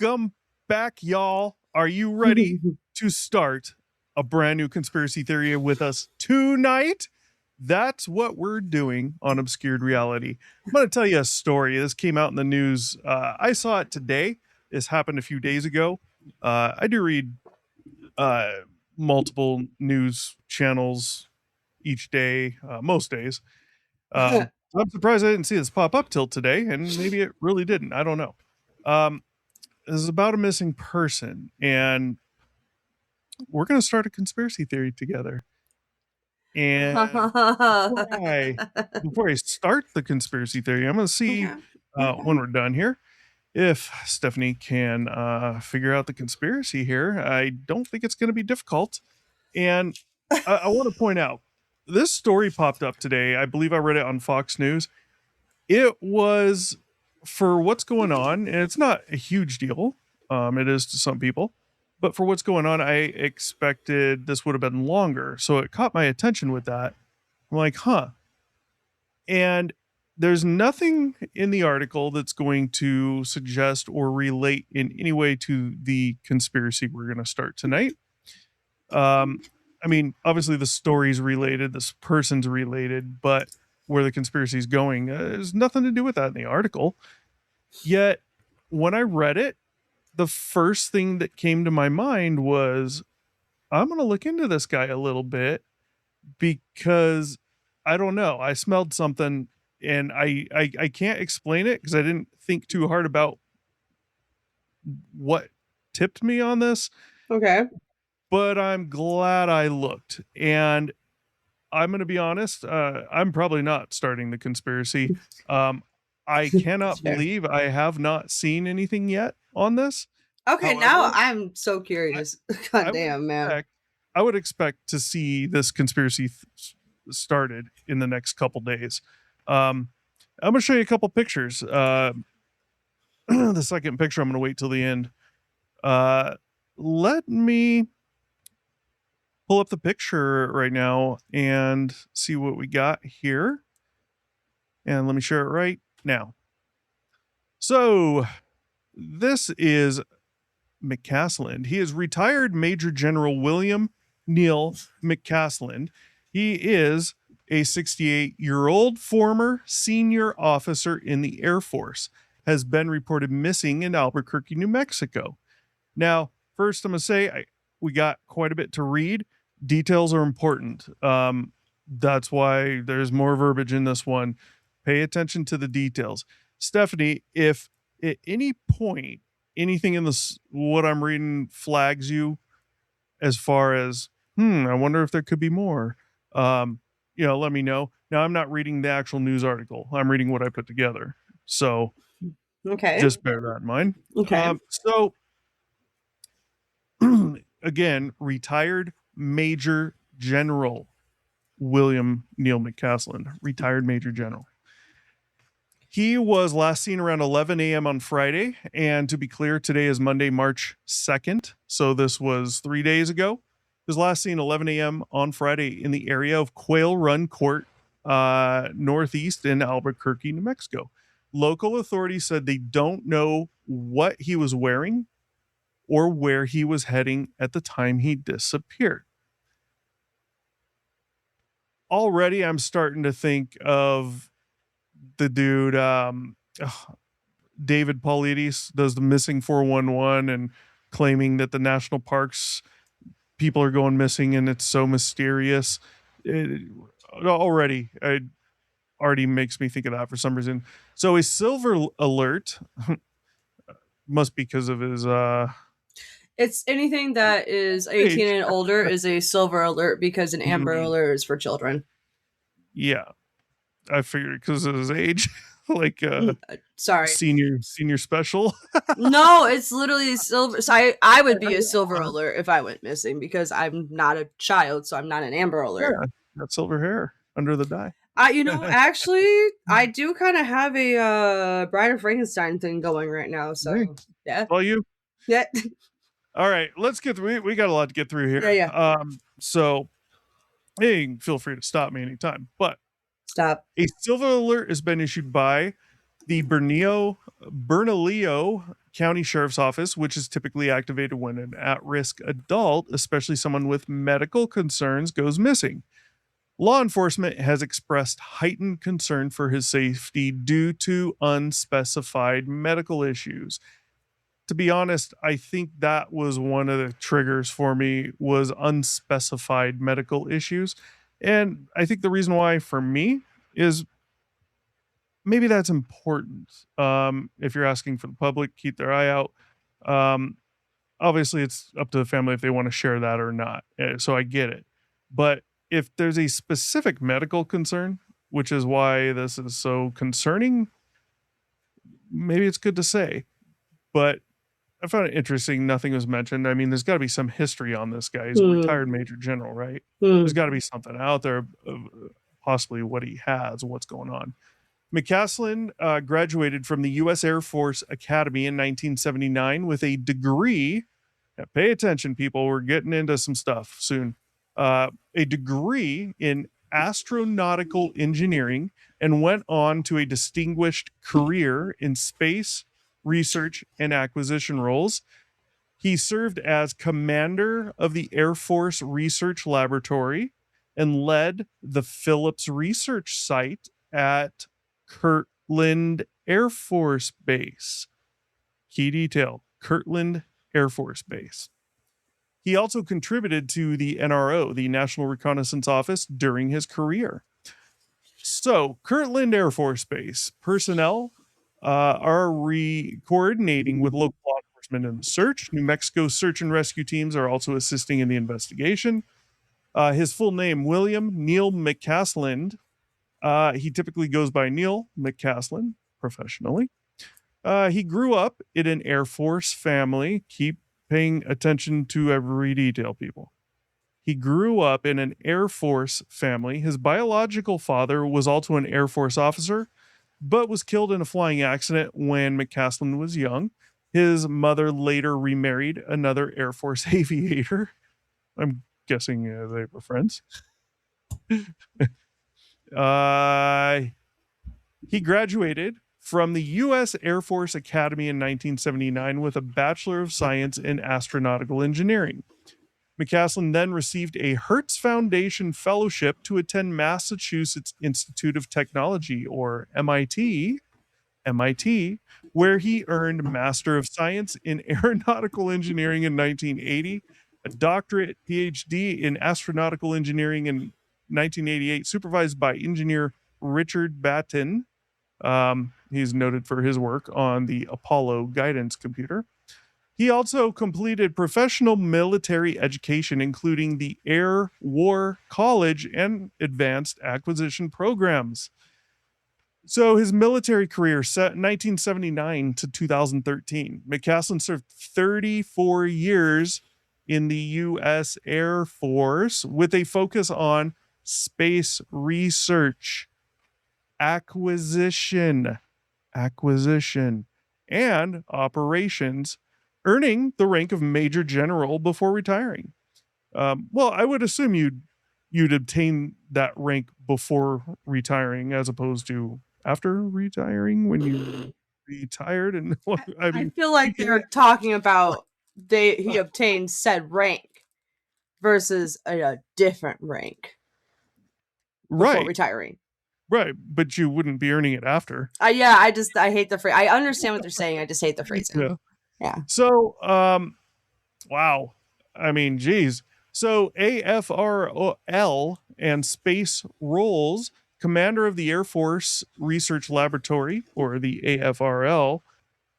Welcome back, y'all. Are you ready to start a brand new conspiracy theory with us tonight? That's what we're doing on Obscured Reality. I'm going to tell you a story. This came out in the news. I saw it today. This happened a few days ago. I do read uh, multiple news channels each day, most days. I'm surprised I didn't see this pop up till today, and maybe it really didn't. I don't know. This is about a missing person, and we're going to start a conspiracy theory together. And before I start the conspiracy theory, I'm going to see when we're done here if Stephanie can figure out the conspiracy here. I don't think it's going to be difficult. And I want to point out this story popped up today. I believe I read it on Fox News. It was for what's going on, and it's not a huge deal. It is to some people, but for what's going on, I expected this would have been longer. So it caught my attention with that. I'm like, huh. And there's nothing in the article that's going to suggest or relate in any way to the conspiracy we're going to start tonight. I mean, obviously the story's related, this person's related, but where the conspiracy is going, there's nothing to do with that in the article. Yet, when I read it, the first thing that came to my mind was, I'm going to look into this guy a little bit because I don't know. I smelled something and I can't explain it because I didn't think too hard about what tipped me on this. Okay. But I'm glad I looked. And I'm going to be honest, I'm probably not starting the conspiracy. I cannot believe I have not seen anything yet on this. Okay, However, now I'm so curious. God damn, man. I would expect to see this conspiracy started in the next couple days. I'm going to show you a couple pictures. The second picture, I'm going to wait till the end. Let me pull up the picture right now and see what we got here. And let me share it right now. So this is McCasland. He is retired Major General William Neil McCasland. He is a 68-year-old former senior officer in the Air Force, has been reported missing in Albuquerque, New Mexico. Now, first I'm going to say we got quite a bit to read. Details are important. That's why there's more verbiage in this one. Pay attention to the details. Stephanie, if at any point anything in this what I'm reading flags you as far as I wonder if there could be more, let me know. Now, I'm not reading the actual news article. I'm reading what I put together. So okay, just bear that in mind. Okay. So again, retired Major General William Neil McCasland, retired Major General. He was last seen around 11 a.m. on Friday. And to be clear, today is Monday, March 2nd. So this was 3 days ago. He was last seen 11 a.m. on Friday in the area of Quail Run Court, northeast in Albuquerque, New Mexico. Local authorities said they don't know what he was wearing or where he was heading at the time he disappeared. Already, I'm starting to think of the dude, David Paulides, does the missing 411 and claiming that the national parks people are going missing and it's so mysterious. It already makes me think of that for some reason. So a silver alert must be because of his It's anything that is 18 and older is a silver alert because an amber alert is for children. Yeah. I figured because of his age. Like sorry, senior special. No, it's literally silver. So I would be a silver alert if I went missing because I'm not a child, so I'm not an amber alert. Yeah, got silver hair under the dye. Actually, I do kind of have a Bride of Frankenstein thing going right now. So yeah, well, you. Yeah. All right, let's get through. We got a lot to get through here. Yeah. So, hey, feel free to stop me anytime. But stop. A silver alert has been issued by the Bernalillo county sheriff's office, which is typically activated when an at risk adult, especially someone with medical concerns, goes missing. Law enforcement has expressed heightened concern for his safety due to unspecified medical issues. To be honest, I think that was one of the triggers for me was unspecified medical issues. And I think the reason why for me is maybe that's important. If you're asking for the public, keep their eye out. Um, Obviously, it's up to the family if they want to share that or not. So I get it. But if there's a specific medical concern, which is why this is so concerning, maybe it's good to say. But I found it interesting. Nothing was mentioned. I mean, there's got to be some history on this guy. He's a Hmm. retired major general, right? There's Hmm. got to be something out there, of possibly what he has, what's going on. McCasland graduated from the U.S. Air Force Academy in 1979 with a degree. Now, pay attention, people. We're getting into some stuff soon. A degree in astronautical engineering and went on to a distinguished career in space research and acquisition roles. He served as commander of the Air Force Research Laboratory and led the Phillips Research Site at Kirtland Air Force Base. Key detail: Kirtland Air Force Base. He also contributed to the NRO, the National Reconnaissance Office, during his career. So, Kirtland Air Force Base personnel are coordinating with local law enforcement in the search. New Mexico search and rescue teams are also assisting in the investigation. His full name, William Neil McCasland. He typically goes by Neil McCasland professionally. He grew up in an Air Force family. Keep paying attention to every detail, people. He grew up in an Air Force family. His biological father was also an Air Force officer, but was killed in a flying accident when McCasland was young. His mother later remarried another Air Force aviator. I'm guessing they were friends. Uh, he graduated from the U.S. Air Force Academy in 1979 with a Bachelor of Science in Astronautical Engineering. McCasland then received a Hertz Foundation Fellowship to attend Massachusetts Institute of Technology, or MIT, where he earned Master of Science in Aeronautical Engineering in 1980, a doctorate PhD in Astronautical Engineering in 1988, supervised by engineer Richard Batten. He's noted for his work on the Apollo guidance computer. He also completed professional military education, including the Air War College and advanced acquisition programs. So his military career set 1979 to 2013. McCasland served 34 years in the U.S. Air Force with a focus on space research, acquisition, and operations, earning the rank of Major General before retiring. Well, I would assume you'd obtain that rank before retiring as opposed to after retiring when you retired. And I I mean, feel like they're talking about he obtained said rank versus a different rank before right, retiring. right, but you wouldn't be earning it after. Yeah, I hate the phrase. I understand what they're saying. I just hate the phrasing. Yeah. Yeah. So, wow. I mean, geez. So AFRL and space roles, commander of the Air Force Research Laboratory, or the AFRL,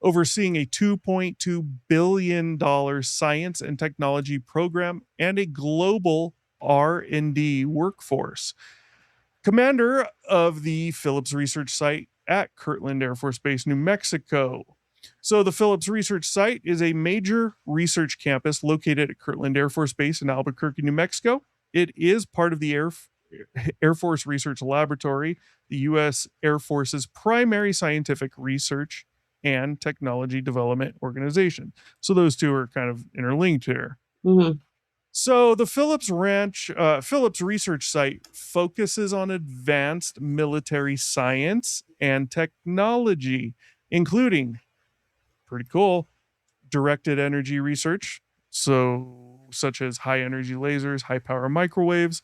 overseeing a $2.2 billion science and technology program and a global R&D workforce. Commander of the Phillips Research Site at Kirtland Air Force Base, New Mexico. So the Phillips Research Site is a major research campus located at Kirtland Air Force Base in Albuquerque, New Mexico. It is part of the Air Force Research Laboratory, the U.S. Air Force's primary scientific research and technology development organization. So those two are kind of interlinked here. Mm-hmm. So the Phillips Research Site focuses on advanced military science and technology, including pretty cool. Directed energy research, so such as high energy lasers, high power microwaves,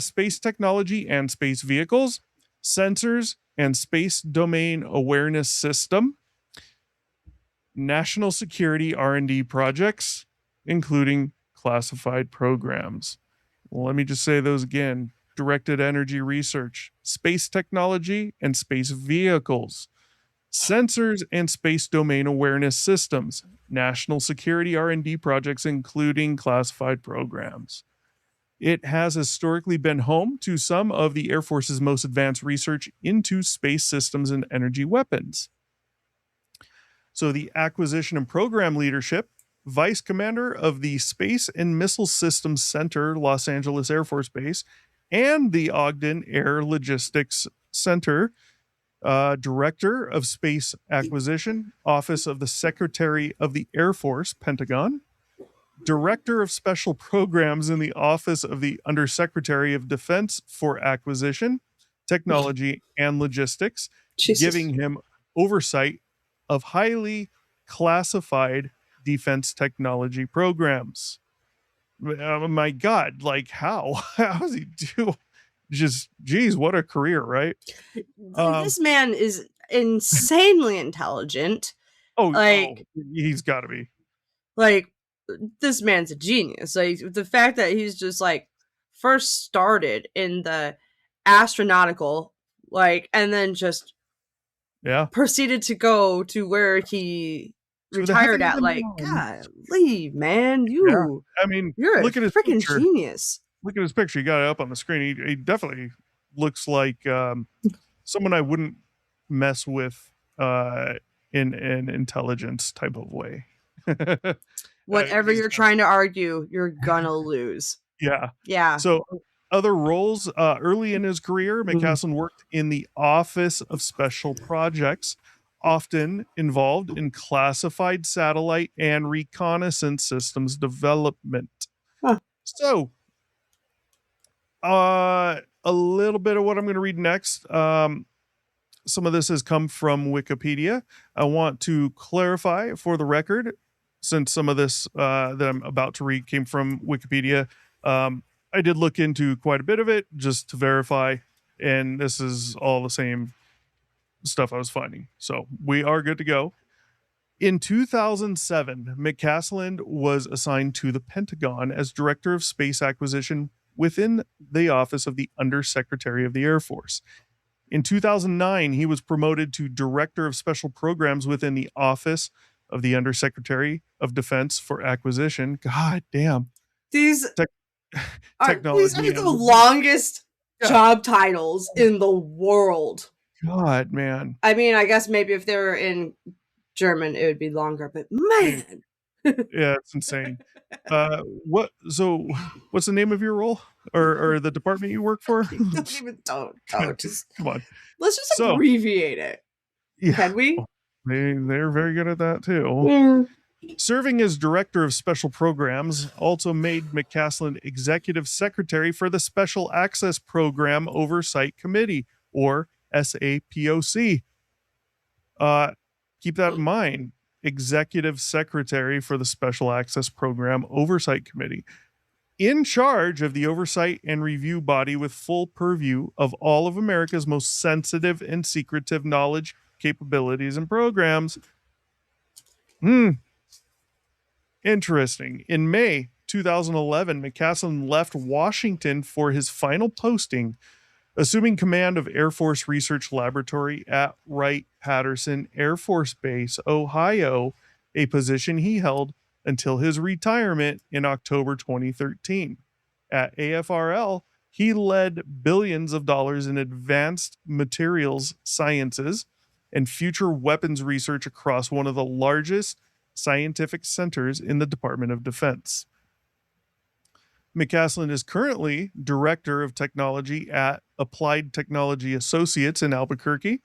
space technology and space vehicles, sensors and space domain awareness system, national security R&D projects, including classified programs. Well, let me just say those again. Directed energy research, space technology and space vehicles, sensors and space domain awareness systems, national security R&D projects including classified programs. It has historically been home to some of the Air Force's most advanced research into space systems and energy weapons. So, the acquisition and program leadership, vice commander of the Space and Missile Systems Center, Los Angeles Air Force Base, and the Ogden Air Logistics Center, director of space acquisition, office of the Secretary of the Air Force, Pentagon, director of special programs in the office of the Undersecretary of Defense for Acquisition, Technology, and Logistics, Jesus. giving him oversight of highly classified defense technology programs. My God, like how? How does he do? Just, geez, what a career, right? This man is insanely intelligent. Oh, Like, he's got to be. like this man's a genius. Like the fact that he's just like first started in the astronautical, like, and then just Yeah. proceeded to go to where he To the retired heavens at. and Like, beyond. golly, man, Yeah. I mean, you're a look at his freaking picture. genius. Look at his picture. You got it up on the screen. He definitely looks like someone I wouldn't mess with in an intelligence type of way. Whatever He's you're got, trying to argue, you're gonna lose. yeah. Yeah. So other roles early in his career, McCasland worked in the Office of Special Projects, often involved in classified satellite and reconnaissance systems development. Huh. So a little bit of what I'm going to read next. Some of this has come from Wikipedia. I want to clarify for the record, since some of this that I'm about to read came from Wikipedia. I did look into quite a bit of it just to verify, and this is all the same stuff I was finding. So we are good to go. In 2007, McCasland was assigned to the Pentagon as Director of Space Acquisition within the office of the Undersecretary of the Air Force. In 2009, he was promoted to Director of Special Programs within the office of the Undersecretary of Defense for Acquisition. God damn. These Tech- are technology. the longest job titles in the world. God, man. I mean, I guess maybe if they were in German, it would be longer, but man. Yeah, it's insane. What's the name of your role or the department you work for? don't just Come on. let's just abbreviate it. Yeah, can we? They're very good at that too. Yeah. Serving as director of special programs also made McCasland executive secretary for the Special Access Program Oversight Committee, or SAPOC. Keep that in mind. Executive secretary for the Special Access Program Oversight Committee, in charge of the oversight and review body with full purview of all of America's most sensitive and secretive knowledge, capabilities, and programs. Interesting. In May 2011, McCasland left Washington for his final posting, assuming command of Air Force Research Laboratory at Wright-Patterson Air Force Base, Ohio, a position he held until his retirement in October 2013. At AFRL, he led billions of dollars in advanced materials sciences and future weapons research across one of the largest scientific centers in the Department of Defense. McCasland is currently Director of Technology at Applied Technology Associates in Albuquerque,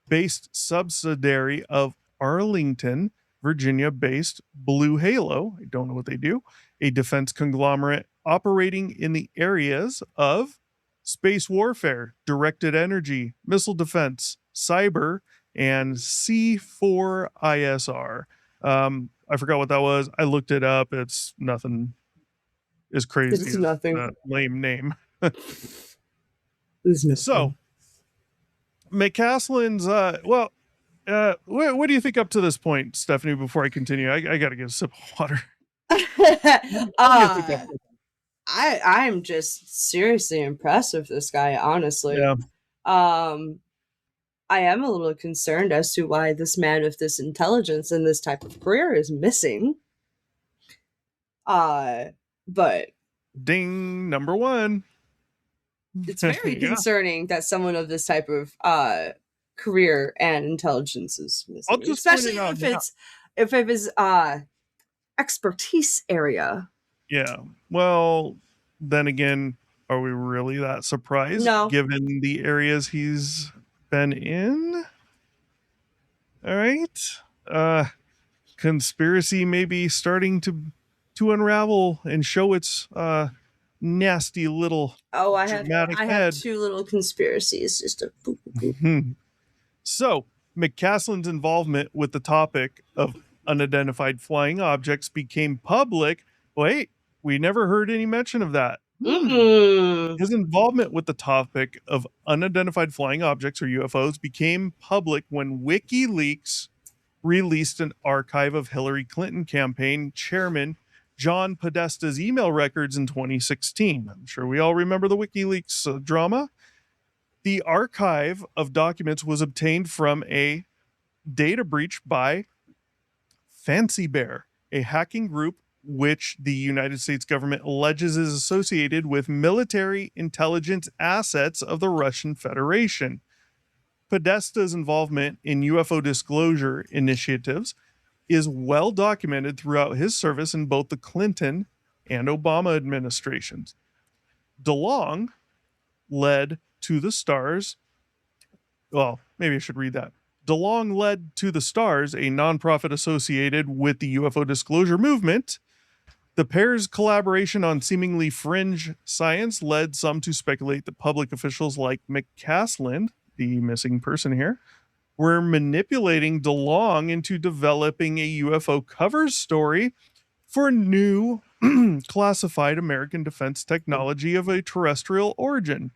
based subsidiary of Arlington, Virginia-based Blue Halo, I don't know what they do, a defense conglomerate operating in the areas of space warfare, directed energy, missile defense, cyber, and C4ISR. I forgot what that was. I looked it up. It's nothing as crazy It's as nothing. that lame name. It's So nothing. McCasland's, what do you think up to this point, Stephanie? Before I continue, I got to get a sip of water. What do you think up uh, I'm just seriously impressed with this guy, honestly. Yeah. Um, I am a little concerned as to why this man with this intelligence and this type of career is missing. Uh, but Ding, number one. it's very Yeah. concerning that someone of this type of career and intelligence is I'll missing, just point especially it out if now. it was expertise area. Yeah. Well, then again, are we really that surprised No. given the areas he's been in? All right. Conspiracy may be starting to unravel and show its nasty little Oh, dramatic I have head. two little conspiracies. Just a boop, boop, boop. So, McCasland's involvement with the topic of unidentified flying objects became public. Wait, we never heard any mention of that. His involvement with the topic of unidentified flying objects or UFOs became public when WikiLeaks released an archive of Hillary Clinton campaign chairman John Podesta's email records in 2016. I'm sure we all remember the WikiLeaks drama. The archive of documents was obtained from a data breach by Fancy Bear, a hacking group which the United States government alleges is associated with military intelligence assets of the Russian Federation. Podesta's involvement in UFO disclosure initiatives is well documented throughout his service in both the Clinton and Obama administrations. DeLong led to the stars. Well, maybe I should read that. DeLong led to the stars, a nonprofit associated with the UFO disclosure movement. The pair's collaboration on seemingly fringe science led some to speculate that public officials like McCasland, the missing person here, were manipulating DeLong into developing a UFO cover story for new classified American defense technology of a terrestrial origin.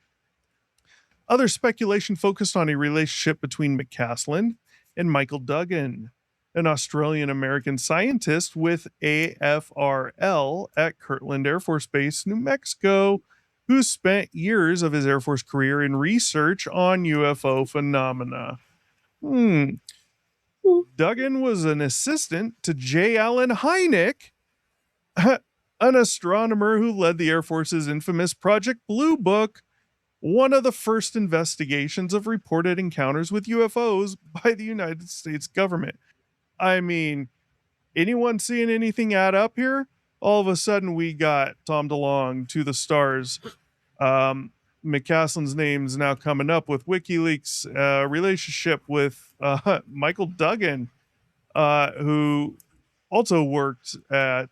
Other speculation focused on a relationship between McCasland and Michael Duggan, an Australian American scientist with AFRL at Kirtland Air Force Base, New Mexico, who spent years of his Air Force career in research on UFO phenomena. Duggan was an assistant to J. Allen Hynek, an astronomer who led the Air Force's infamous Project Blue Book, one of the first investigations of reported encounters with UFOs by the United States government. I mean, anyone seeing anything add up here? All of a sudden, we got Tom DeLonge to the stars. McCasland's name's now coming up with WikiLeaks relationship with Michael Duggan, who also worked at,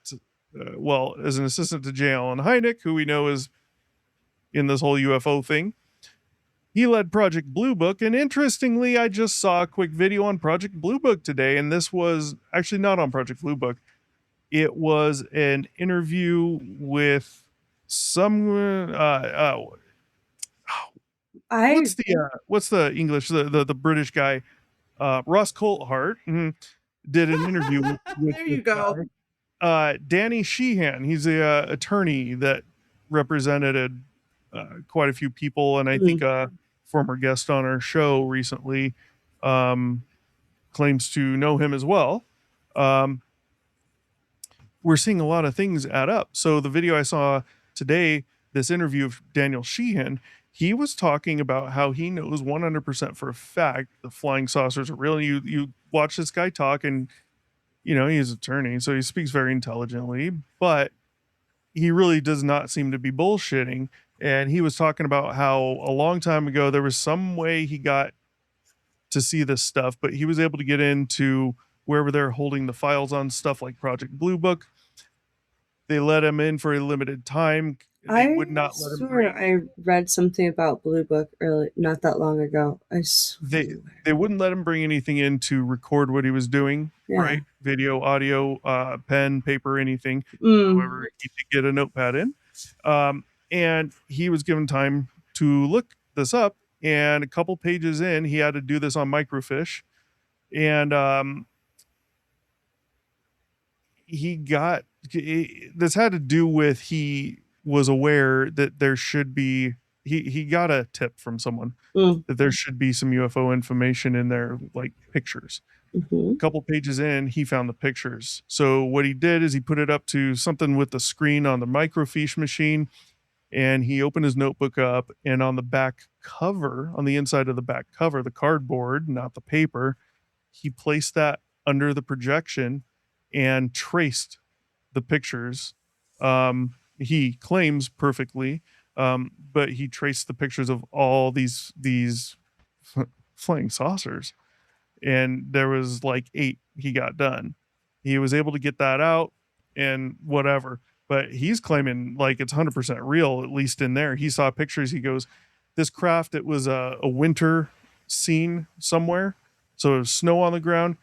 as an assistant to J. Allen Hynek, who we know is in this whole UFO thing. He led Project Blue Book, and interestingly, I just saw a quick video on Project Blue Book today, and this was actually not on Project Blue Book. It was an interview with some what's the English, the British guy, Ross Coulthart, did an interview with there you go. Danny Sheehan. He's a attorney that represented quite a few people, and I think a former guest on our show recently claims to know him as well. We're seeing a lot of things add up. So the video I saw today, this interview of Daniel Sheehan, he was talking about how he knows 100% for a fact the flying saucers are real. You watch this guy talk, and he's an attorney, so he speaks very intelligently, but he really does not seem to be bullshitting. And he was talking about how a long time ago there was some way he got to see this stuff, but he was able to get into wherever they're holding the files on stuff like Project Blue Book. They let him in for a limited time, They I would not let him swear bring I read something about Blue Book early, not that long ago. I they swear. they wouldn't let him bring anything in to record what he was doing, Yeah. right? Video, audio, pen, paper, anything. Mm. However, he did get a notepad in, and he was given time to look this up. And a couple pages in, he had to do this on microfiche, and he got this had to do with he was aware that there should be he got a tip from someone Mm. that there should be some UFO information in there, like pictures. Mm-hmm. A couple pages in, he found the pictures. So what he did is he put it up to something with the screen on the microfiche machine, and he opened his notebook up, and on the back cover, on the inside of the back cover, the cardboard, not the paper, he placed that under the projection and traced the pictures. He claims perfectly, but he traced the pictures of all these flying saucers, and there was like 8 he got done. He was able to get that out and whatever, but he's claiming like it's 100% real, at least in there. He saw pictures. He goes, this craft, it was a winter scene somewhere. So it was snow on the ground.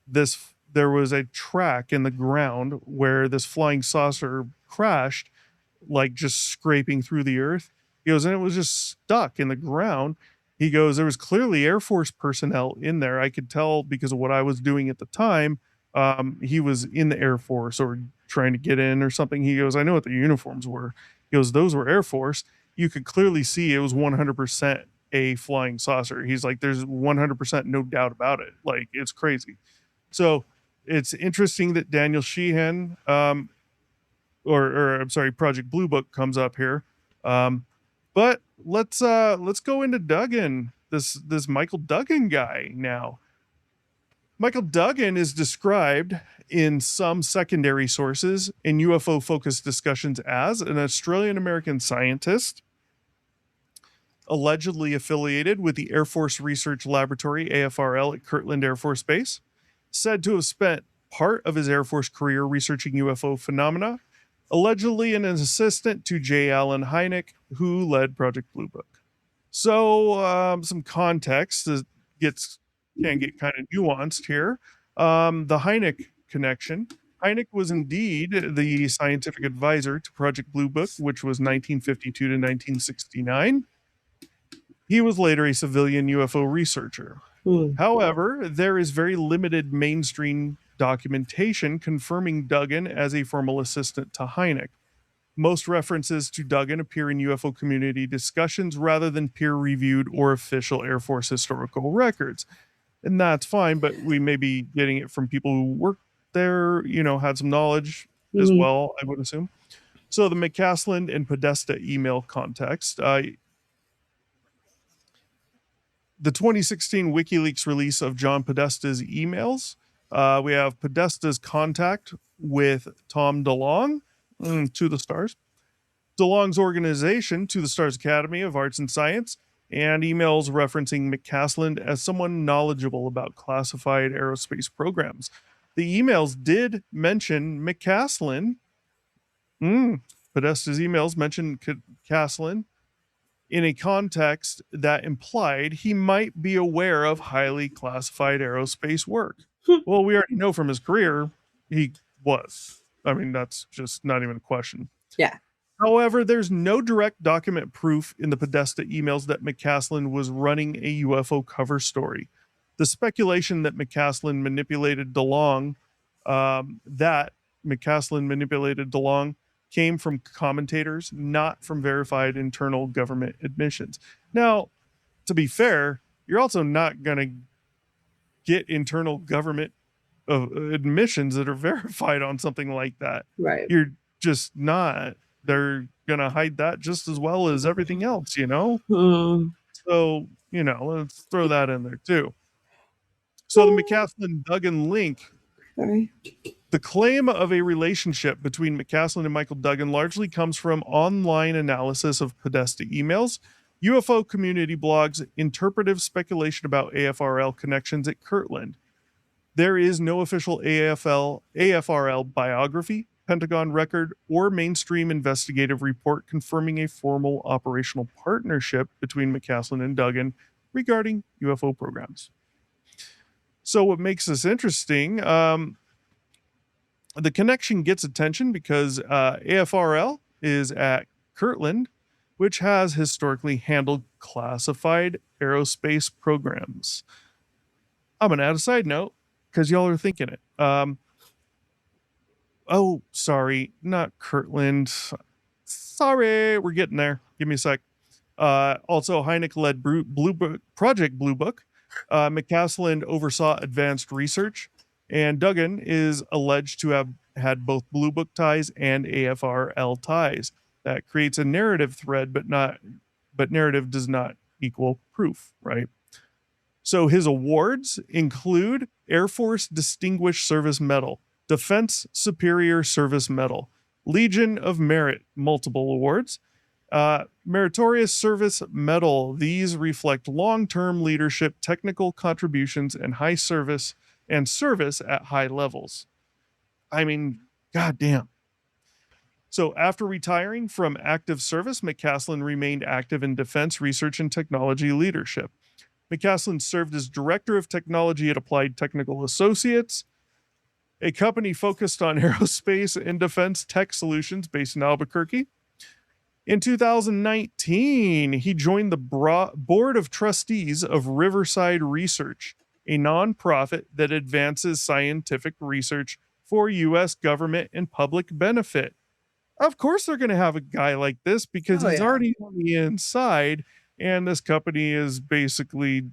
There was a track in the ground where this flying saucer crashed, like just scraping through the earth. He goes, and it was just stuck in the ground. He goes, there was clearly Air Force personnel in there. I could tell because of what I was doing at the time. He was in the Air Force or trying to get in or something. He goes, I know what the uniforms were. He goes, those were Air Force. You could clearly see it was 100% a flying saucer. He's like, there's 100% no doubt about it. Like, it's crazy. So it's interesting that Daniel Sheehan, or I'm sorry, Project Blue Book comes up here. But let's go into Duggan, this Michael Duggan guy now. Michael Duggan is described in some secondary sources in UFO focused discussions as an Australian American scientist allegedly affiliated with the Air Force Research Laboratory, AFRL, at Kirtland Air Force Base, said to have spent part of his Air Force career researching UFO phenomena, allegedly an assistant to J. Allen Hynek, who led Project Blue Book. So, some context can get kind of nuanced here. The Hynek connection. Hynek was indeed the scientific advisor to Project Blue Book, which was 1952 to 1969. He was later a civilian UFO researcher. Mm. However, there is very limited mainstream documentation confirming Duggan as a formal assistant to Hynek. Most references to Duggan appear in UFO community discussions rather than peer reviewed or official Air Force historical records. And that's fine, but we may be getting it from people who worked there, had some knowledge as Mm. well, I would assume. So the McCasland and Podesta email context. The 2016 WikiLeaks release of John Podesta's emails. We have Podesta's contact with Tom DeLonge, to the stars. DeLonge's organization, To the Stars Academy of Arts and Science, and emails referencing McCasland as someone knowledgeable about classified aerospace programs. The emails did mention McCasland. Podesta's emails mentioned McCasland in a context that implied he might be aware of highly classified aerospace work. Well, we already know from his career he was. I mean, that's just not even a question. Yeah. However, there's no direct document proof in the Podesta emails that McCasland was running a UFO cover story. The speculation that McCasland manipulated DeLonge, came from commentators, not from verified internal government admissions. Now, to be fair, you're also not going to get internal government admissions that are verified on something like that. Right. You're just not. They're going to hide that just as well as everything else, Mm. So, let's throw that in there too. So the McCasland Duggan link. Sorry. The claim of a relationship between McCasland and Michael Duggan largely comes from online analysis of Podesta emails, UFO community blogs, interpretive speculation about AFRL connections at Kirtland. There is no official AFRL biography, Pentagon record, or mainstream investigative report confirming a formal operational partnership between McCasland and Duggan regarding UFO programs. So, what makes this interesting? The connection gets attention because AFRL is at Kirtland, which has historically handled classified aerospace programs. I'm going to add a side note because y'all are thinking it. Oh, sorry, not Kirtland. Sorry, we're getting there. Give me a sec. Also, Hynek led Blue Book, Project Blue Book. McCasland oversaw advanced research, and Duggan is alleged to have had both Blue Book ties and AFRL ties. That creates a narrative thread, but narrative does not equal proof, right? So his awards include Air Force Distinguished Service Medal, Defense Superior Service Medal, Legion of Merit, multiple awards, Meritorious Service Medal. These reflect long-term leadership, technical contributions, and high service at high levels. I mean, goddamn. So after retiring from active service, McCasland remained active in defense research and technology leadership. McCasland served as director of technology at Applied Technical Associates, a company focused on aerospace and defense tech solutions based in Albuquerque. In 2019, he joined the board of trustees of Riverside Research, a nonprofit that advances scientific research for U.S. government and public benefit. Of course, they're going to have a guy like this because Oh he's yeah. already on the inside, and this company is basically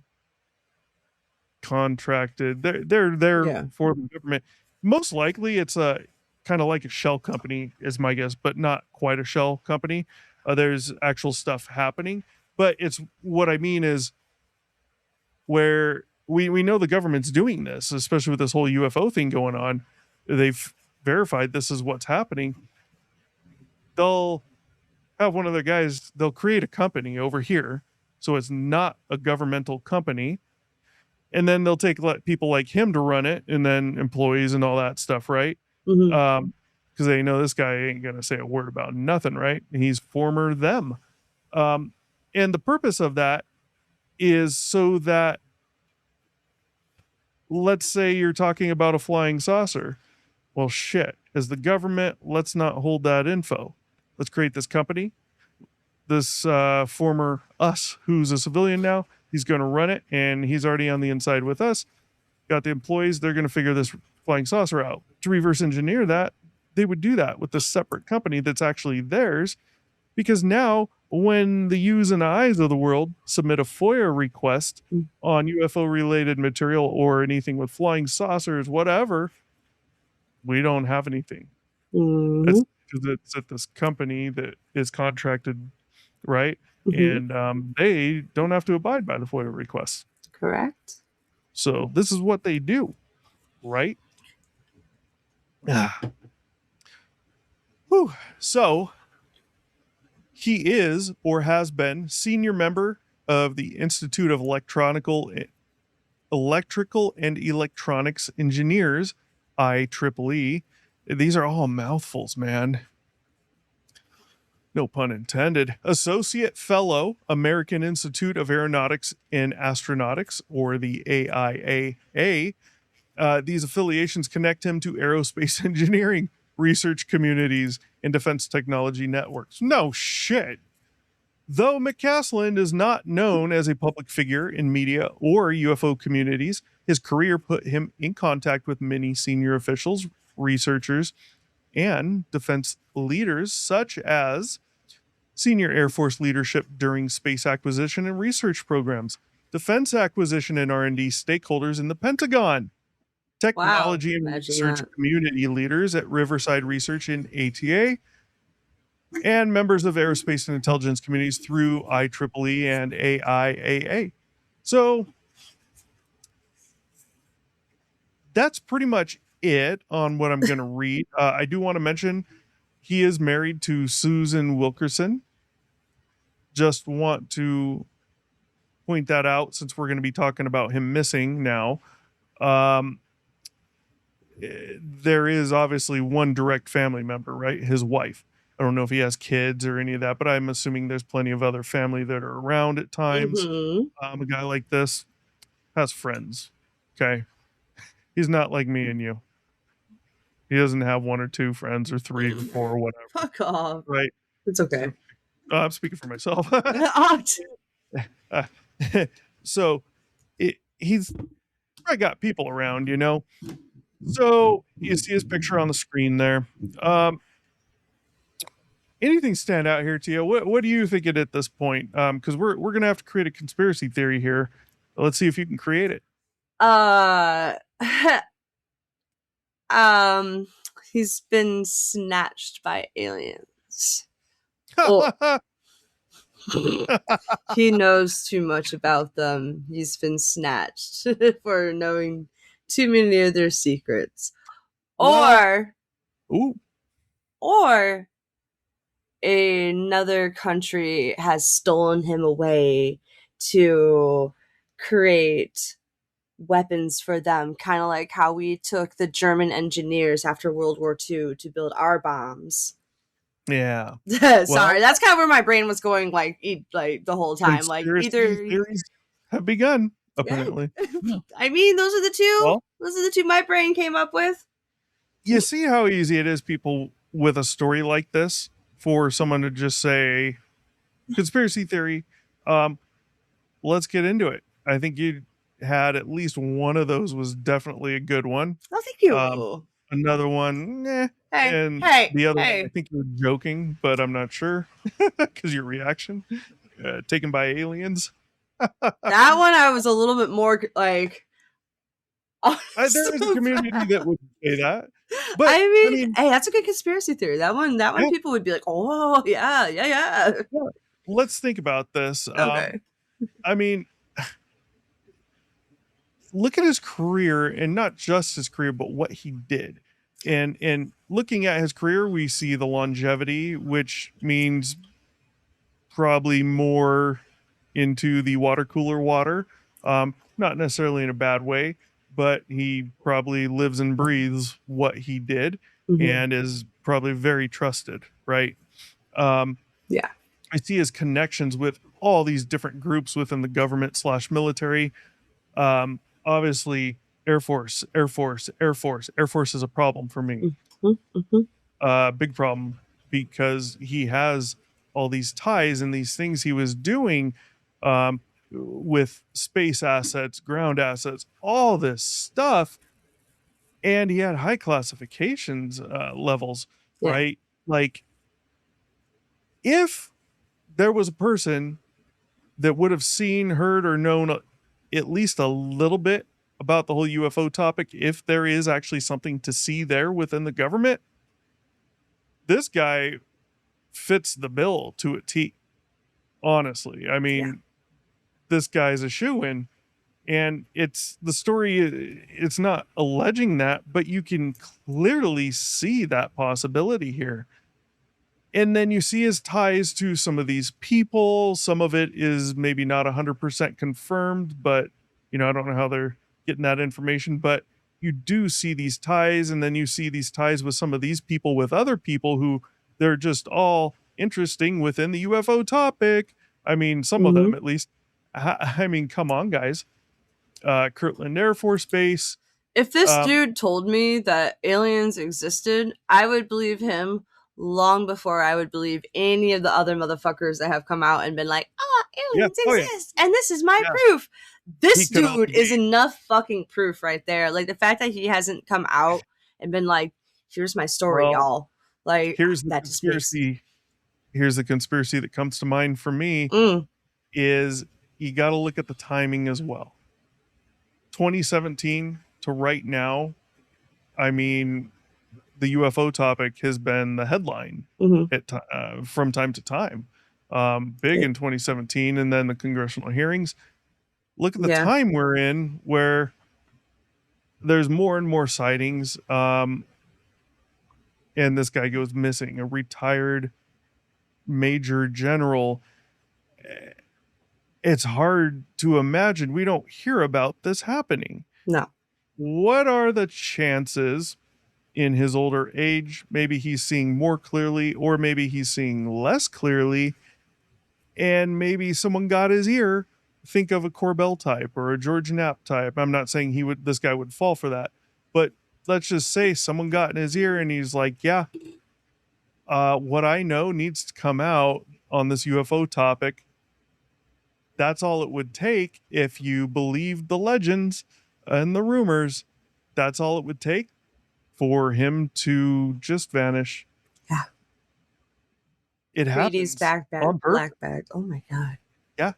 contracted. They're there Yeah. for the government. Most likely, it's a kind of like a shell company, is my guess, but not quite a shell company. There's actual stuff happening, but it's what I mean is where we know the government's doing this, especially with this whole UFO thing going on. They've verified this is what's happening. They'll have one of their guys. They'll create a company over here, so it's not a governmental company, and then they'll take people like him to run it, and then employees and all that stuff, right? Mm-hmm. Because they know this guy ain't gonna say a word about nothing, right? He's former them, um, and the purpose of that is so that, let's say you're talking about a flying saucer. Well, shit, as the government, let's not hold that info. Let's create this company. This former us, who's a civilian now, he's going to run it, and he's already on the inside with us. Got the employees, they're going to figure this flying saucer out. To reverse engineer that, they would do that with a separate company that's actually theirs, because now when the U's and I's of the world submit a FOIA request on UFO related material or anything with flying saucers, whatever, we don't have anything. Mm-hmm. That's because it's at this company that is contracted, right? Mm-hmm. And they don't have to abide by the FOIA requests. Correct. So this is what they do, right? Whew. So he is or has been senior member of the Institute of Electrical and Electronics Engineers, IEEE. These are all mouthfuls, man. No pun intended. Associate Fellow, American Institute of Aeronautics and Astronautics, or the AIAA. These affiliations connect him to aerospace engineering research communities and defense technology networks. No shit. Though McCasland is not known as a public figure in media or UFO communities, his career put him in contact with many senior officials, researchers, and defense leaders, such as senior Air Force leadership during space acquisition and research programs, defense acquisition and R&D stakeholders in the Pentagon, Wow. technology and Imagine research that. community leaders at Riverside Research in ATA, and members of aerospace and intelligence communities through IEEE and AIAA. So that's pretty much it on what I'm going to read. I do want to mention he is married to Susan Wilkerson. Just want to point that out since we're going to be talking about him missing now. Um, there is obviously one direct family member, right? His wife. I don't know if he has kids or any of that, but I'm assuming there's plenty of other family that are around at times. Mm-hmm. A guy like this has friends. Okay. He's not like me and you. He doesn't have one or two friends or three or four or whatever. Fuck off. Right. It's okay. I'm speaking for myself. Uh, so he's I got people around, you know. So you see his picture on the screen there. Anything stand out here to you? What do you think it at this point? Because we're gonna have to create a conspiracy theory here. Let's see if you can create it. uh um he's been snatched by aliens. Oh, he knows too much about them. He's been snatched for knowing too many of their secrets. Well, Or ooh, or another country has stolen him away to create weapons for them, kind of like how we took the German engineers after World War II to build our bombs. yeah. Sorry, Well, that's kind of where my brain was going, like the whole time. Like conspiracy either, theories have begun, yeah. apparently. Yeah. I mean, those are the two. Well, Those are the two my brain came up with. you see how easy it is, people with a story like this, for someone to just say conspiracy theory. Um, let's get into it. I think you had at least one of those was definitely a good one. Oh, thank Um, you. another one, Hey, and hey, the other one, I hey. think you were joking, but I'm not sure because your reaction, taken by aliens. That one I was a little bit more like. There is a community that would say that, I but I mean, mean, hey, that's a good conspiracy theory. That one, yeah, people would be like, "Oh, yeah, yeah, yeah." yeah. Let's think about this. Okay. I mean, look at his career, and not just his career, but what he did. And looking at his career, we see the longevity, which means probably more into the water cooler water. Not necessarily in a bad way, but he probably lives and breathes what he did Mm-hmm. and is probably very trusted, right? Um, Yeah. I see his connections with all these different groups within the government slash military. Obviously, Air Force, Air Force, Air Force. Air Force is a problem for me. Mm-hmm. Mm-hmm. Big problem, because he has all these ties and these things he was doing, with space assets, ground assets, all this stuff. And he had high classifications levels, Yeah. right? Like, if there was a person that would have seen, heard, or known at least a little bit about the whole UFO topic, if there is actually something to see there within the government, this guy fits the bill to a T. Honestly, I Yeah. mean, this guy's a shoe in, and it's the story. It's not alleging that, but you can clearly see that possibility here. And then you see his ties to some of these people. Some of it is maybe not 100% confirmed, but I don't know how they're getting that information. But you do see these ties, and then you see these ties with some of these people with other people who they're just all interesting within the UFO topic. I mean, some of Mm-hmm. them at least. I mean, come on, guys. Kirtland Air Force Base. If this Um, dude told me that aliens existed, I would believe him long before I would believe any of the other motherfuckers that have come out and been like, "Oh, yeah. aliens Oh, yeah. exist, and this is my Yeah. proof." He This could also dude is be. enough fucking proof right there. Like the fact that he hasn't come out and been like, "Here's my story, Well, y'all." Like here's the that just makes conspiracy. Here's the conspiracy that comes to mind for me mm, is you got to look at the timing as well. 2017 to right now, I mean, the UFO topic has been the headline mm-hmm. from time to time. Big in 2017, and then the congressional hearings. Look at the Yeah. time we're in, where there's more and more sightings, and this guy goes missing, a retired major general. It's hard to imagine we don't hear about this happening. No. what are the chances in his older age? Maybe he's seeing more clearly, or maybe he's seeing less clearly, and maybe someone got his ear. Think of a Corbell type or a George Knapp type. I'm not saying this guy would fall for that, but let's just say someone got in his ear and he's like, yeah, what I know needs to come out on this UFO topic. That's all it would take if you believe the legends and the rumors. That's all it would take for him to just vanish. Yeah. It 3D's happens back bag, on purpose. black bag. Oh my god. Yeah,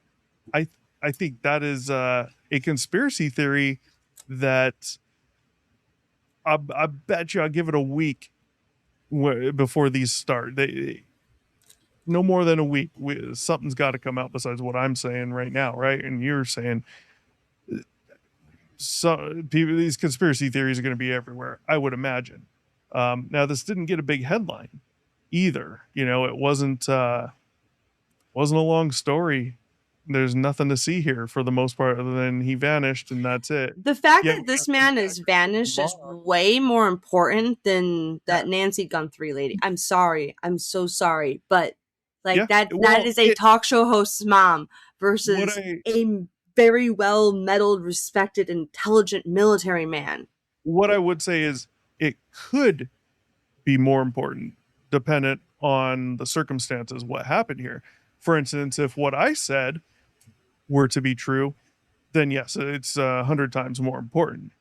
I I think that is a conspiracy theory that I bet you I'll give it a week before these start. No more than a week. Something's got to come out besides what I'm saying right now, right? And you're saying so. People, these conspiracy theories are going to be everywhere, I would imagine. Now, this didn't get a big headline either. You know, it wasn't a long story. There's nothing to see here for the most part, other than he vanished and that's it. The fact Yet that we this have some man is factors vanished is involved. way more important than Yeah, that Nancy Guthrie lady. I'm sorry. I'm so sorry. But like yeah. that Well, is a talk show host's mom what versus I a very well mettled, respected, intelligent military man. what I would say is it could be more important, dependent on the circumstances. What happened here? For instance, if what I said were to be true, then yes, it's 100 times more important.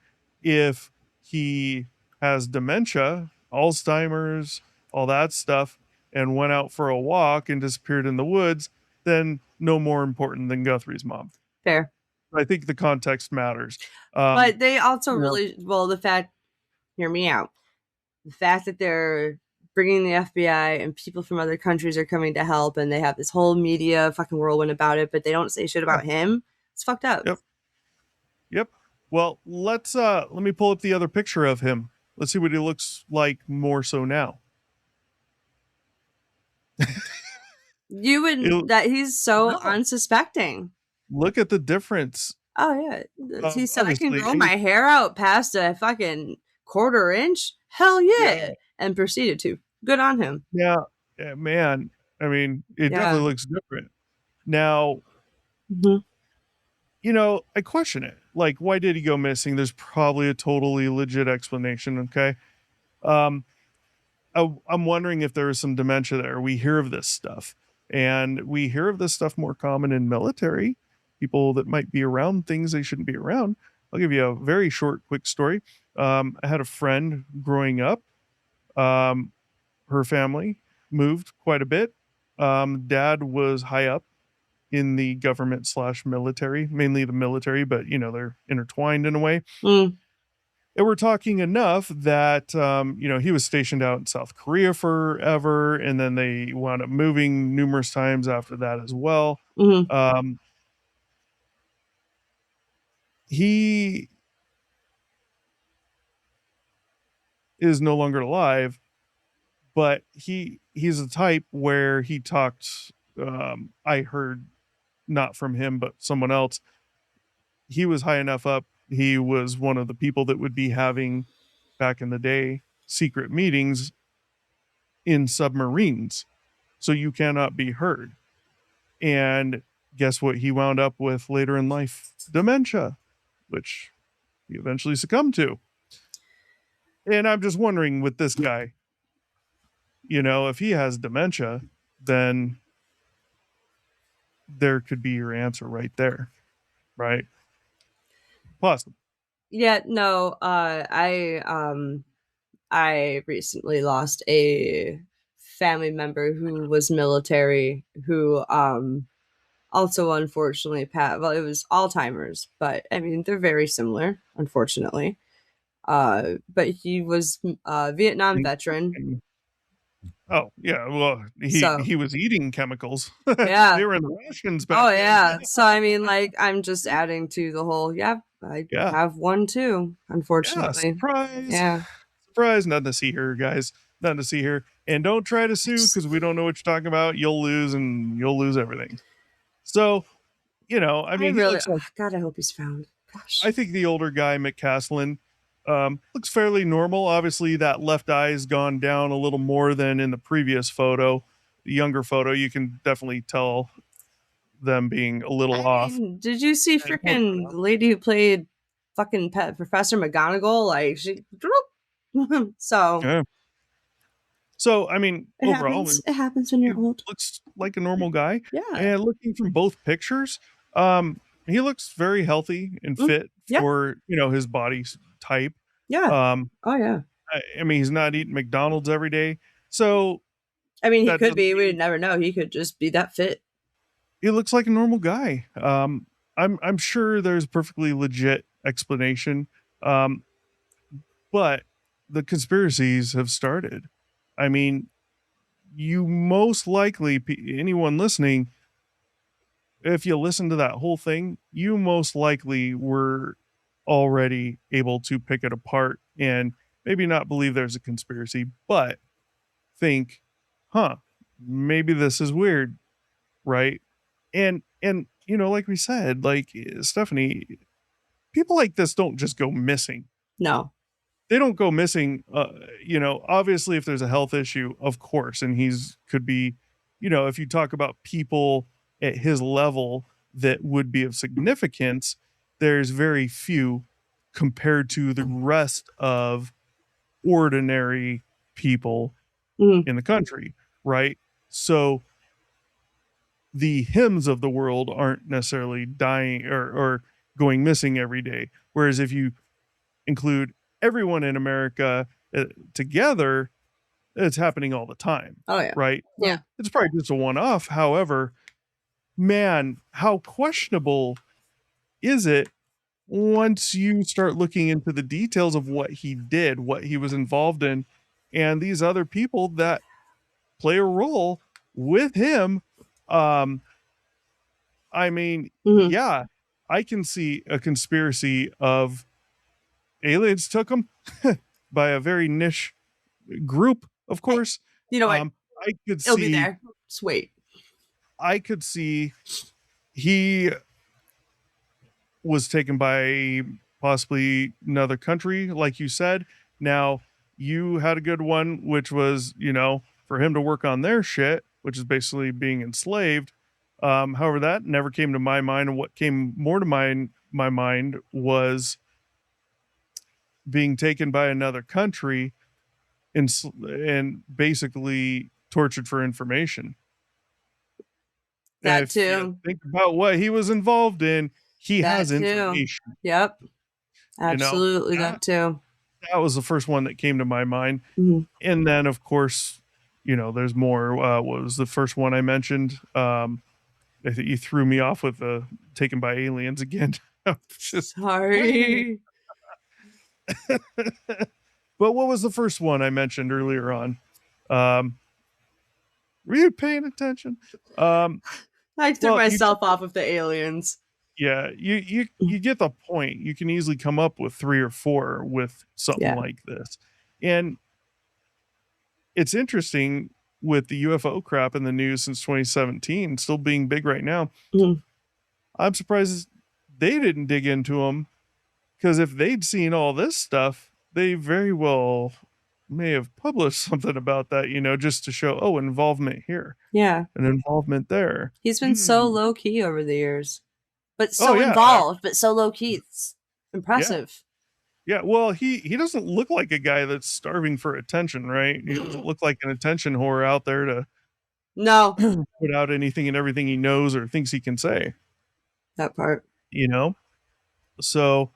If he has dementia, Alzheimer's, all that stuff, and went out for a walk and disappeared in the woods, then no more important than Guthrie's mom. Fair. I think the context matters. Um, But they also you know, really, well, the fact, hear me out. The fact that they're bringing the FBI and people from other countries are coming to help and they have this whole media fucking whirlwind about it, but they don't say shit yeah, about him. It's fucked up. yep, yep. Well, let me pull up the other picture of him. Let's see what he looks like more so now. You would It, that he's so no, unsuspecting. look at the difference. Oh yeah, he said I can Obviously, grow my hair out past a fucking quarter inch. Hell yeah, yeah, and proceeded to. Good on him. yeah, yeah, man. I mean, it Yeah. definitely looks different. Now, Mhm. I question it. Like, why did he go missing? There's probably a totally legit explanation. Okay. Um, I'm wondering if there is some dementia there. We hear of this stuff, and we hear of this stuff more common in military people that might be around things they shouldn't be around. I'll give you a very short, quick story. I had a friend growing up. Um, her family moved quite a bit. Dad was high up in the government slash military, mainly the military, but they're intertwined in a way. Mm, And we're talking enough that he was stationed out in South Korea forever, and then they wound up moving numerous times after that as well. mhm. Um, he is no longer alive, but he's a type where he talked. I heard not from him, but someone else. He was high enough up. He was one of the people that would be having back in the day secret meetings in submarines, so you cannot be heard. And guess what he wound up with later in life? Dementia, which he eventually succumbed to. And I'm just wondering with this guy, if he has dementia, then there could be your answer right there, right? Possible. Yeah, no, I recently lost a family member who was military who also unfortunately passed. Well, it was Alzheimer's, but I mean they're very similar, unfortunately. But he was a Vietnam veteran, Oh yeah, well so he was eating chemicals. yeah. They were in the rations Oh back then. yeah. So I mean, like, I'm just adding to the whole. Yeah, I Yeah, have one too. yeah. Unfortunately, Surprise, yeah. surprise. Nothing to see here, guys. Nothing to see here. And don't try to sue because we don't know what you're talking about. You'll lose, and you'll lose everything. So I I mean, he really, looks like God, I hope he's found. Gosh. I think the older guy, McCasland, looks fairly normal. Obviously, that left eye's gone down a little more than in the previous photo. The younger photo, you can definitely tell them being a little I off. mean, did you see And, well, freaking the lady who played fucking Pet Professor McGonagall? Like she, so yeah. So, I mean, it overall, happens. It happens when he you're old. looks like a normal guy. Yeah. And looking from both pictures, he looks very healthy and Mm, fit yeah. for his body type. Yeah. Um, Oh yeah. I mean, he's not eating McDonald's every day, so I mean, he that could doesn't be. mean We'd never know. He could just be that fit. he looks like a normal guy. I'm sure there's a perfectly legit explanation, um, but the conspiracies have started. I mean, you most likely anyone listening, if you listen to that whole thing, you most likely were already able to pick it apart and maybe not believe there's a conspiracy, but think, huh, maybe this is weird, right? And like we said, like Stephanie, people like this don't just go missing. No. They don't go missing. Obviously, if there's a health issue, of course, and he's could be, if you talk about people at his level that would be of significance, there's very few compared to the rest of ordinary people Mm, in the country, right? So the hymns of the world aren't necessarily dying or going missing every day. Whereas if you include everyone in America together, it's happening all the time, oh yeah. right? Yeah. So it's probably just a one off. However, man, how questionable is it once you start looking into the details of what he did, what he was involved in, and these other people that play a role with him? Um, I mean, Hmm. yeah, I can see a conspiracy of aliens took him by a very niche group, of Hey, course. you know what? Um, I could It'll be see, there. Just wait. I could see he was taken by possibly another country, like you said. Now, you had a good one, which was, for him to work on their shit, which is basically being enslaved. However, that never came to my mind. And what came more to my mind was being taken by another country and basically tortured for information. That If you too. think about what he was involved in, he That has too. information. Yep. You know Absolutely. that That too. that was the first one that came to my mind, Hmm. and then of course, there's more. What was the first one I mentioned? I think you threw me off with the taken by aliens again. Just, Sorry. but what was the first one I mentioned earlier on? Um, were you paying attention? Um, I threw well, you get myself off of the aliens. yeah, you get the point. You can easily come up with 3 or 4 with something Yeah. like this. And it's interesting with the UFO crap in the news since 2017 still being big right now. Mhm. I'm surprised they didn't dig into them, because if they'd seen all this stuff, they very well may have published something about that, just to show, oh, involvement here Yeah. and involvement there. He's been so Hmm. low key over the years, but Oh so yeah, involved, but so low key. It's yeah. impressive. Yeah, well, he doesn't look like a guy that's starving for attention, right? He doesn't look like an attention whore out there to No, put out anything and everything he knows or thinks he can say, that part. you know? So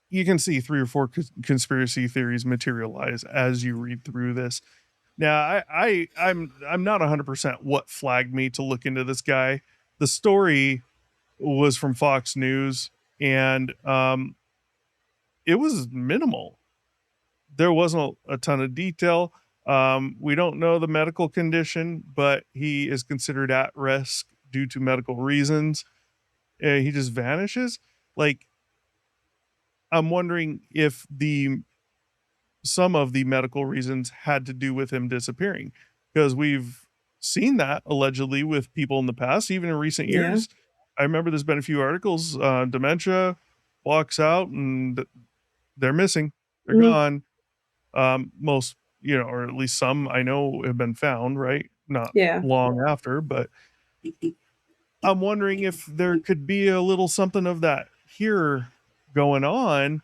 you can see 3 or 4 conspiracy theories materialize as you read through this. Now, I'm not 100% what flagged me to look into this guy. The story was from Fox News, and it was minimal. There wasn't a ton of detail. We don't know the medical condition, but he is considered at risk due to medical reasons. He just vanishes. Like, I'm wondering if the some of the medical reasons had to do with him disappearing, because we've seen that allegedly with people in the past, even in recent Yeah. years. I remember there's been a few articles, dementia walks out and they're missing. They're Mhm. gone. Most, or at least some I know have been found, right? Not Yeah. long after, but I'm wondering if there could be a little something of that here going on,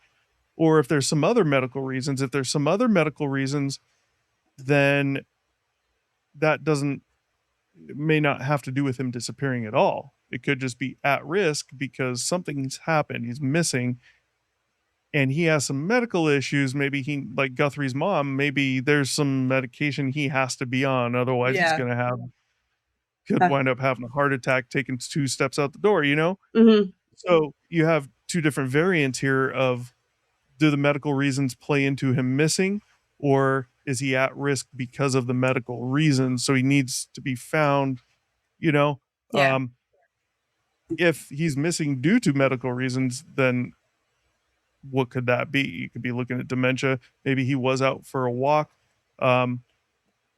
or if there's some other medical reasons. If there's some other medical reasons, then that doesn't may not have to do with him disappearing at all. It could just be at risk because something's happened. He's missing and he has some medical issues. Maybe he, like Guthrie's mom, maybe there's some medication he has to be on. Otherwise, he's Yeah. going to could wind up having a heart attack taking two steps out the door. Mhm. So you have two different variants here of, do the medical reasons play into him missing, or is he at risk because of the medical reasons? So he needs to be found, you know? Yeah. Um, if he's missing due to medical reasons, then what could that be? You could be looking at dementia. Maybe he was out for a walk. Um,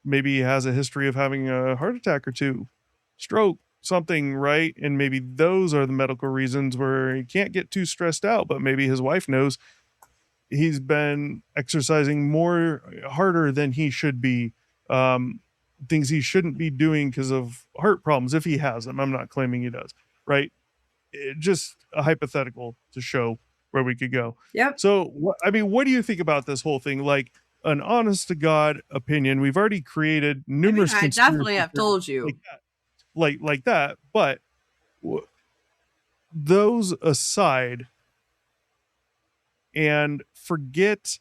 maybe he has a history of having a heart attack or two, stroke, something, right? And maybe those are the medical reasons where he can't get too stressed out, but maybe his wife knows he's been exercising more harder than he should be. Um, Things he shouldn't be doing because of heart problems, if he has them. I'm not claiming he does, right? Just a hypothetical to show where we could go. Yep. So, I mean, what do you think about this whole thing? Like, an honest to God opinion. We've already created I mean, numerous I definitely conspiracy have theories told you. like that. But those aside, and forget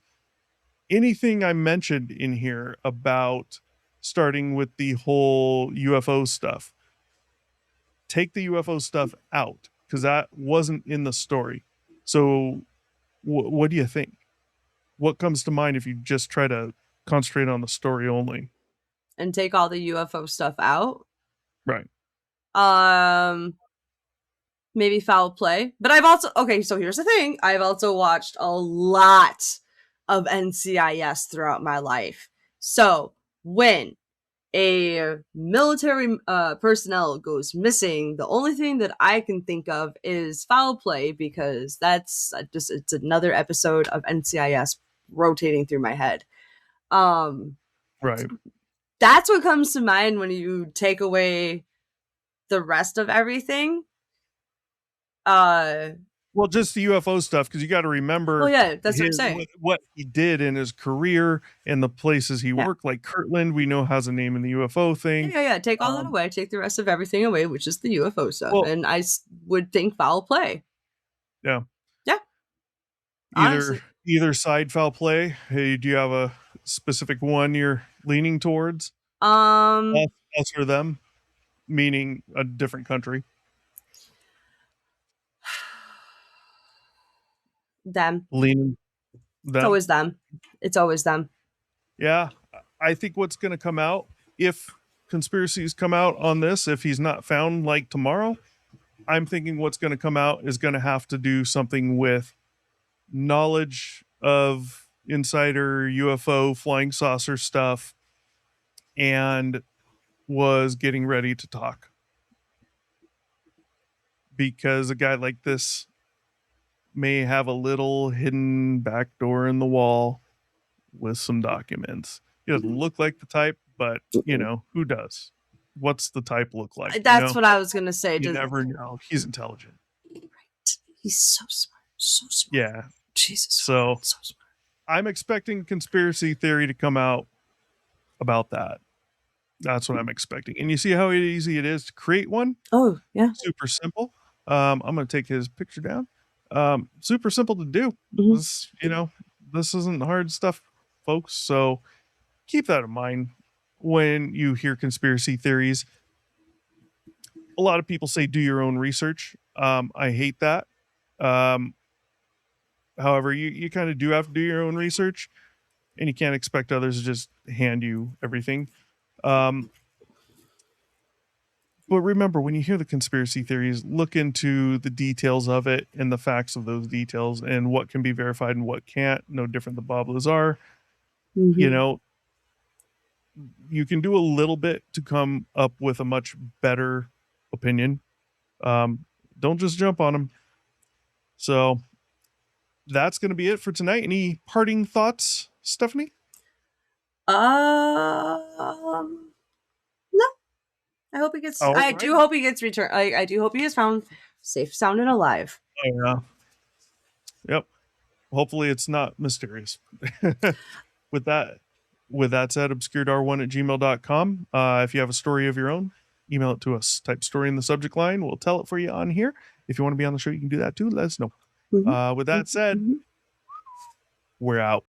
anything I mentioned in here about starting with the whole UFO stuff. Take the UFO stuff out because that wasn't in the story. So, what do you think? What comes to mind if you just try to concentrate on the story only? And take all the UFO stuff out. Right. Um, Maybe foul play. But I've also, okay, so here's the thing. I've also watched a lot of NCIS throughout my life. So when a military personnel goes missing, the only thing that I can think of is foul play, because that's just, it's another episode of NCIS rotating through my head. Um, Right. that's what comes to mind when you take away the rest of everything. Uh, Well, just the UFO stuff, because you got to well, remember yeah, that's what I'm his saying. what he did in his career and the places he Yeah. worked. Like Kirtland, we know has a name in the UFO Yeah, thing. yeah, yeah. Take all that Um, away. Take the rest of everything away, which is the UFO stuff. well, And would think foul play. yeah, Yeah, either honestly. either side foul play. Hey, do you have a specific one you're leaning towards? Um, Us or them, meaning a different country. them. Leaning It's them. always them. It's always them. Yeah, I think what's going to come out, if conspiracies come out on this, if he's not found like tomorrow, I'm thinking what's going to come out is going to have to do something with knowledge of insider UFO flying saucer stuff and was getting ready to talk, because a guy like this may have a little hidden back door in the wall with some documents. He doesn't look like the type, but who does? What's the type look like? That's what I was gonna say. You never know. He's intelligent. Right. He's so smart. So smart. Yeah. Jesus. So So smart. I'm expecting conspiracy theory to come out about that. That's what I'm expecting. And you see how easy it is to create one? Oh, yeah. Super simple. I'm going to take his picture down. Super simple to do. Mhm. This isn't hard stuff, folks. So keep that in mind when you hear conspiracy theories. A lot of people say do your own research. I hate that. Um, However, you kind of do have to do your own research, and you can't expect others to just hand you everything. Um, but remember, when you hear the conspiracy theories, look into the details of it and the facts of those details and what can be verified and what can't. No different than Bob Lazar. You Mhm. know, you can do a little bit to come up with a much better opinion. don't just jump on them. So that's going to be it for tonight. Any parting thoughts, Stephanie? No. I hope he gets. I do hope he gets returned. I do hope he is found safe, sound, and alive. Oh yeah. Yep. Hopefully it's not mysterious. With that said, obscuredr1@gmail.com. If you have a story of your own, email it to us. Type story in the subject line. We'll tell it for you on here. If you want to be on the show, you can do that too. Let us know. With that said, we're out.